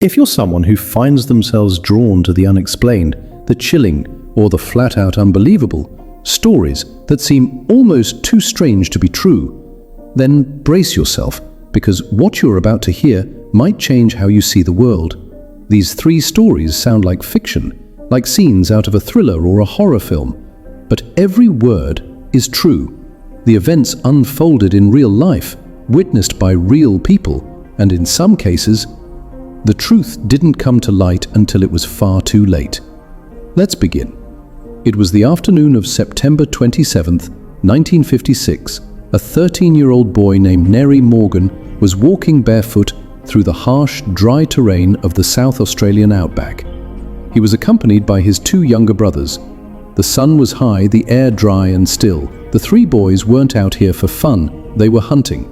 If you're someone who finds themselves drawn to the unexplained, the chilling, or the flat-out unbelievable, stories that seem almost too strange to be true, then brace yourself, because what you're about to hear might change how you see the world. These 3 stories sound like fiction, like scenes out of a thriller or a horror film, but every word is true. The events unfolded in real life, witnessed by real people, and in some cases, the truth didn't come to light until it was far too late. Let's begin. It was the afternoon of September 27th, 1956. A 13-year-old boy named Neri Morgan was walking barefoot through the harsh, dry terrain of the South Australian outback. He was accompanied by his 2 younger brothers. The sun was high, the air dry and still. The 3 boys weren't out here for fun, they were hunting.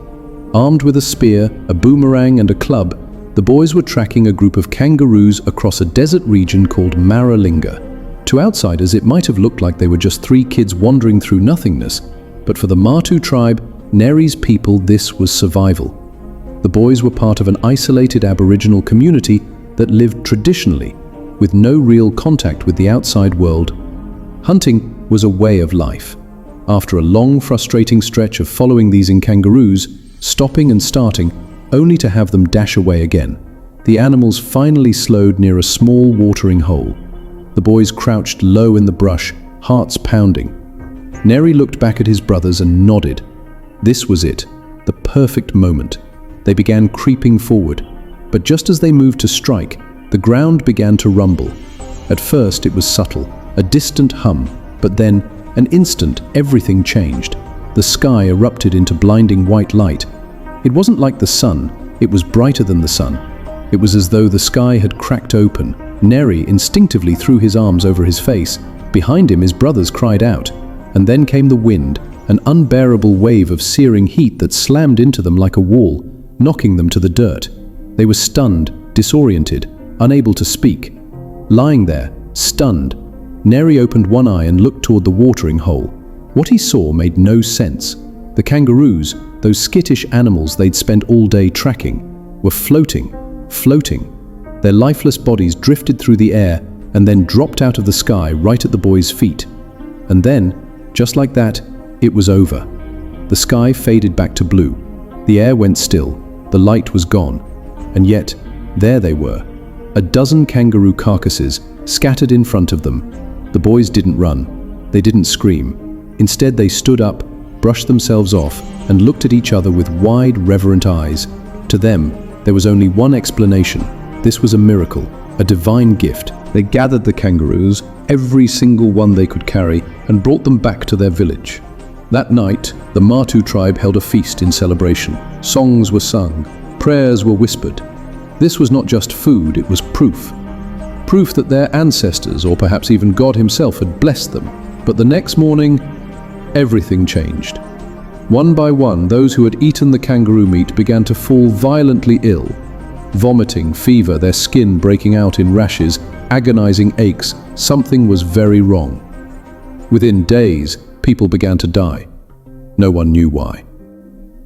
Armed with a spear, a boomerang and a club, the boys were tracking a group of kangaroos across a desert region called Maralinga. To outsiders, it might have looked like they were just 3 kids wandering through nothingness, but for the Martu tribe, Neri's people, this was survival. The boys were part of an isolated Aboriginal community that lived traditionally, with no real contact with the outside world. Hunting was a way of life. After a long, frustrating stretch of following these kangaroos, stopping and starting, only to have them dash away again, the animals finally slowed near a small watering hole. The boys crouched low in the brush, hearts pounding. Neri looked back at his brothers and nodded. This was it, the perfect moment. They began creeping forward, but just as they moved to strike, the ground began to rumble. At first it was subtle, a distant hum, but then, an instant, everything changed. The sky erupted into blinding white light. It wasn't like the sun, it was brighter than the sun. It was as though the sky had cracked open. Neri instinctively threw his arms over his face. Behind him, his brothers cried out. And then came the wind, an unbearable wave of searing heat that slammed into them like a wall, knocking them to the dirt. They were stunned, disoriented, unable to speak. Lying there, stunned, Neri opened one eye and looked toward the watering hole. What he saw made no sense. The kangaroos, those skittish animals they'd spent all day tracking, were floating. Their lifeless bodies drifted through the air and then dropped out of the sky right at the boys' feet. And then, just like that, it was over. The sky faded back to blue. The air went still. The light was gone. And yet, there they were. A dozen kangaroo carcasses scattered in front of them. The boys didn't run. They didn't scream. Instead, they stood up, brushed themselves off, and looked at each other with wide, reverent eyes. To them, there was only one explanation. This was a miracle, a divine gift. They gathered the kangaroos, every single one they could carry, and brought them back to their village. That night, the Martu tribe held a feast in celebration. Songs were sung, prayers were whispered. This was not just food, it was proof. Proof that their ancestors, or perhaps even God himself, had blessed them. But the next morning, everything changed. One by one, those who had eaten the kangaroo meat began to fall violently ill. Vomiting, fever, their skin breaking out in rashes, agonizing aches. Something was very wrong. Within days, people began to die. No one knew why.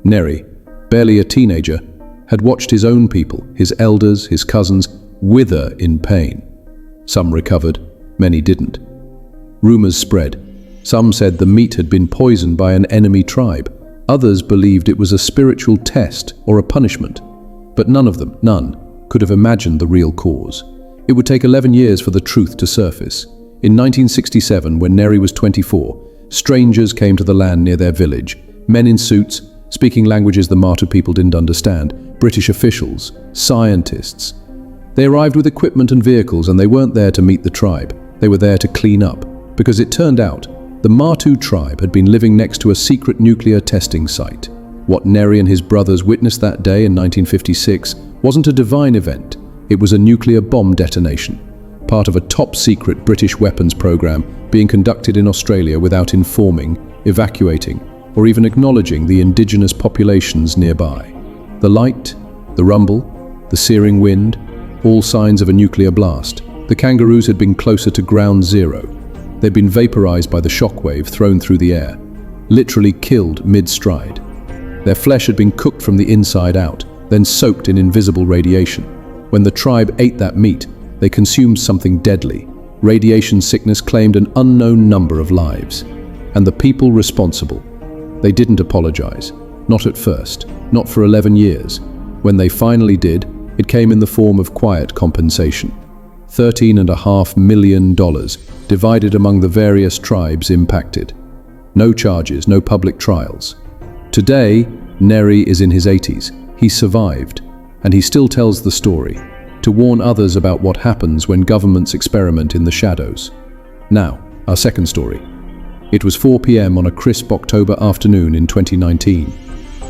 Neri, barely a teenager, had watched his own people, his elders, his cousins, wither in pain. Some recovered, many didn't. Rumors spread. Some said the meat had been poisoned by an enemy tribe. Others believed it was a spiritual test or a punishment. But none, could have imagined the real cause. It would take 11 years for the truth to surface. In 1967, when Neri was 24, strangers came to the land near their village. Men in suits, speaking languages the Martu people didn't understand, British officials, scientists. They arrived with equipment and vehicles, and they weren't there to meet the tribe. They were there to clean up, because it turned out the Martu tribe had been living next to a secret nuclear testing site. What Neri and his brothers witnessed that day in 1956 wasn't a divine event. It was a nuclear bomb detonation, part of a top-secret British weapons program being conducted in Australia without informing, evacuating, or even acknowledging the indigenous populations nearby. The light, the rumble, the searing wind, all signs of a nuclear blast. The kangaroos had been closer to ground zero. They'd been vaporized by the shockwave thrown through the air, literally killed mid-stride. Their flesh had been cooked from the inside out, then soaked in invisible radiation. When the tribe ate that meat, they consumed something deadly. Radiation sickness claimed an unknown number of lives. And the people responsible, they didn't apologize. Not at first, not for 11 years. When they finally did, it came in the form of quiet compensation. $13.5 million divided among the various tribes impacted. No charges, no public trials. Today, Neri is in his 80s. He survived, and he still tells the story, to warn others about what happens when governments experiment in the shadows. Now, our second story. It was 4 p.m. on a crisp October afternoon in 2019.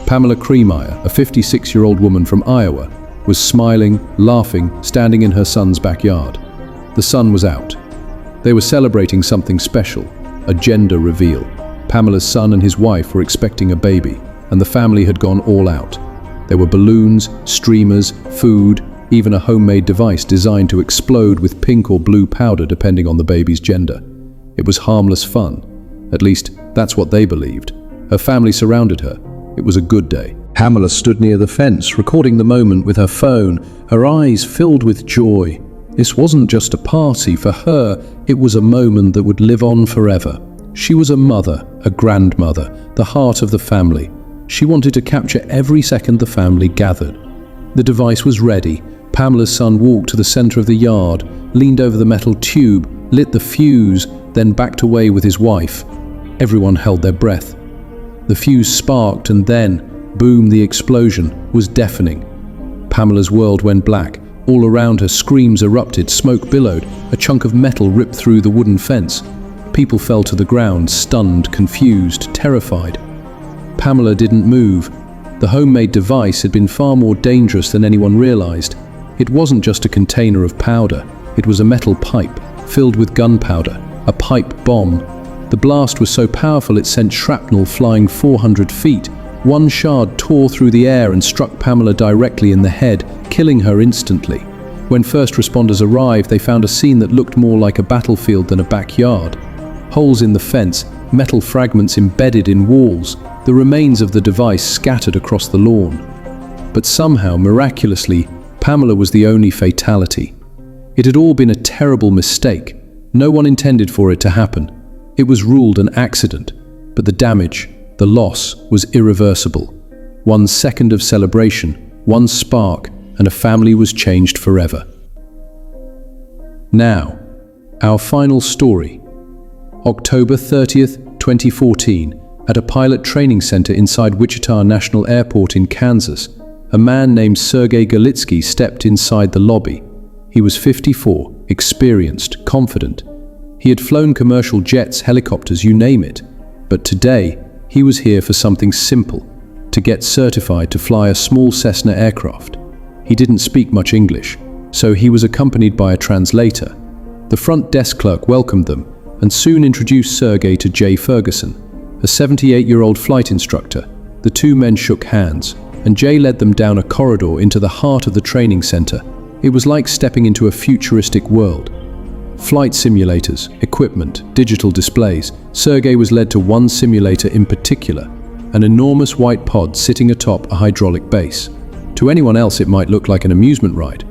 Pamela Creemeyer, a 56-year-old woman from Iowa, was smiling, laughing, standing in her son's backyard. The sun was out. They were celebrating something special, a gender reveal. Pamela's son and his wife were expecting a baby, and the family had gone all out. There were balloons, streamers, food, even a homemade device designed to explode with pink or blue powder depending on the baby's gender. It was harmless fun. At least, that's what they believed. Her family surrounded her. It was a good day. Pamela stood near the fence, recording the moment with her phone, her eyes filled with joy. This wasn't just a party for her, it was a moment that would live on forever. She was a mother, a grandmother, the heart of the family. She wanted to capture every second the family gathered. The device was ready. Pamela's son walked to the center of the yard, leaned over the metal tube, lit the fuse, then backed away with his wife. Everyone held their breath. The fuse sparked and then, boom, the explosion was deafening. Pamela's world went black. All around her, screams erupted, smoke billowed, a chunk of metal ripped through the wooden fence. People fell to the ground, stunned, confused, terrified. Pamela didn't move. The homemade device had been far more dangerous than anyone realized. It wasn't just a container of powder. It was a metal pipe, filled with gunpowder, a pipe bomb. The blast was so powerful it sent shrapnel flying 400 feet. One shard tore through the air and struck Pamela directly in the head, killing her instantly. When first responders arrived, they found a scene that looked more like a battlefield than a backyard. Holes in the fence, metal fragments embedded in walls, the remains of the device scattered across the lawn. But somehow, miraculously, Pamela was the only fatality. It had all been a terrible mistake. No one intended for it to happen. It was ruled an accident, but the damage, the loss, was irreversible. 1 second of celebration, one spark, and a family was changed forever. Now, our final story. October 30th, 2014, at a pilot training center inside Wichita National Airport in Kansas, a man named Sergei Galitsky stepped inside the lobby. He was 54, experienced, confident. He had flown commercial jets, helicopters, you name it. But today, he was here for something simple, to get certified to fly a small Cessna aircraft. He didn't speak much English, so he was accompanied by a translator. The front desk clerk welcomed them and soon introduced Sergei to Jay Ferguson, a 78-year-old flight instructor. The two men shook hands, and Jay led them down a corridor into the heart of the training center. It was like stepping into a futuristic world. Flight simulators, equipment, digital displays. Sergei was led to one simulator in particular, an enormous white pod sitting atop a hydraulic base. To anyone else it might look like an amusement ride,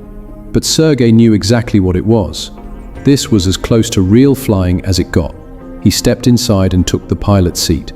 but Sergei knew exactly what it was. This was as close to real flying as it got. He stepped inside and took the pilot's seat.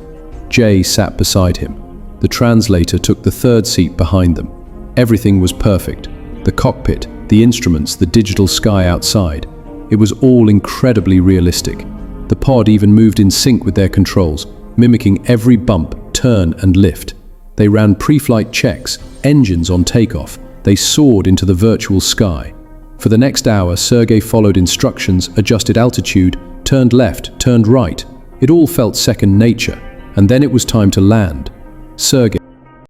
Jay sat beside him. The translator took the third seat behind them. Everything was perfect. The cockpit, the instruments, the digital sky outside. It was all incredibly realistic. The pod even moved in sync with their controls, mimicking every bump, turn, and lift. They ran pre-flight checks, engines on takeoff. They soared into the virtual sky. For the next hour, Sergei followed instructions, adjusted altitude, turned left, turned right. It all felt second nature. And then it was time to land. Sergei